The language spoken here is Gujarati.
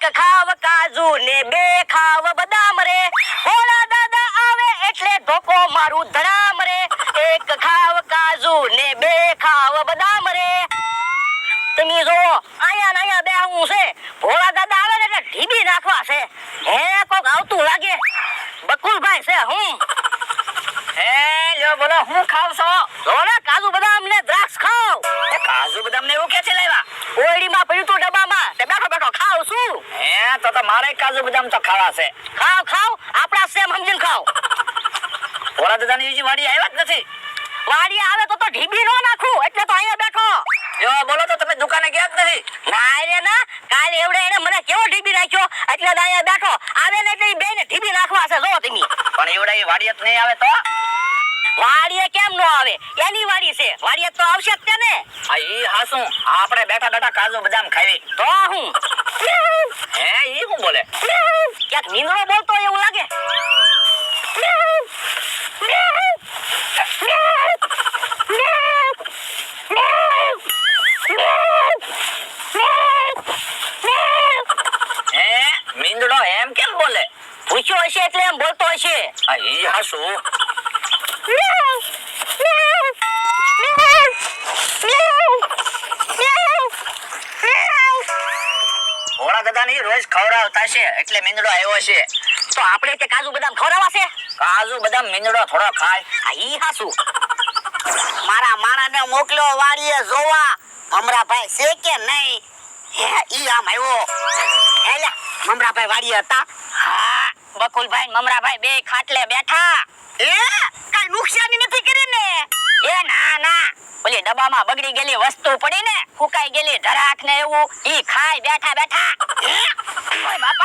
એક ખાવ કાજુ ને બે ખાવ બદામ રે, ભોળા દાદા આવે એટલે ધોકો મારું ધડામ રે, એક ખાવ કાજુ ને બે ખાવ બદામ રે. તમે જો આયા ને આયા બેહવું છે, ભોળા દાદા આવે ને એટલે ઢીબી નાખવા છે. હે કોક આવતું લાગે, બકુલભાઈ છે હું. હે લ્યો બોલો હું ખાવ છો? જો ને કાજુ બદામ ને દ્રાક્ષ ખાવ. એ કાજુ બદામ ને એવું કે છે લેવા? ઓયડીમાં પડ્યું તું ડબ્બામાં, તે બેઠો બેઠો ખાવ છું. હે તો મારે કાજુ બદામ તો ખાવા છે. ખાવ ખાવ, આપડા સેમ સમજીને ખાવ. ભોળા દાદાની બીજી વાડી આવ્યા જ નથી. વાડી આવે તો ઢીબી નો નાખું, એટલે તો અહીંયા બેઠો. જો બોલો તો તમે દુકાને ગયા જ નથી? ના રે ના, કાલે એવડે એને મને કેવો ઢીબી નાખ્યો, એટલે અહીંયા બેઠો. આવે ને એટલે બેને ઢીબી નાખવા છે. જો તમે પણ એવડે એ વાડીએ નહીં આવે તો? વાડીએ કેમ નો આવે? એની વાડી છે, વાડીએ તો આવશે જ તેને. હા ઈ હાસું, આપણે બેઠા બેઠા કાજુ બદામ ખાવી તો હું. હે ઈ હું બોલે? ક્યાંક નીંદણો બોલતો એવું લાગે. મીંદડો એમ કેમ બોલે? પૂછ્યો હશે એટલે એમ બોલતો હશે. હા ઈ હાસું. ભોળા દાદાની રોજ ખવડાવતા છે એટલે મીંદડો આવ્યો છે. તો આપણે તે કાજુ બદામ ખવડાવવા છે? કાજુ બદામ મીંદડો થોડો ખાય. આ ઈ હાસું. મારા માણાને મોકલ્યો વાડીએ જોવા, મમરાભાઈ છે કે નહીં. હે ઈ આમ આવ્યો. એલા મમરાભાઈ વાડીએ હતા? હા, બકુલભાઈ મમરાભાઈ બે ખાટલે બેઠા. એ કઈ નુકસાની નથી કરી ને? એ ના ના, ઓલી ડબ્બામાં બગડી ગયેલી વસ્તુ પડી ને, ફૂકાઈ ગયેલી ધરાક ને એવું, ઈ ખાઈ બેઠા બેઠા. ઓય બાપા.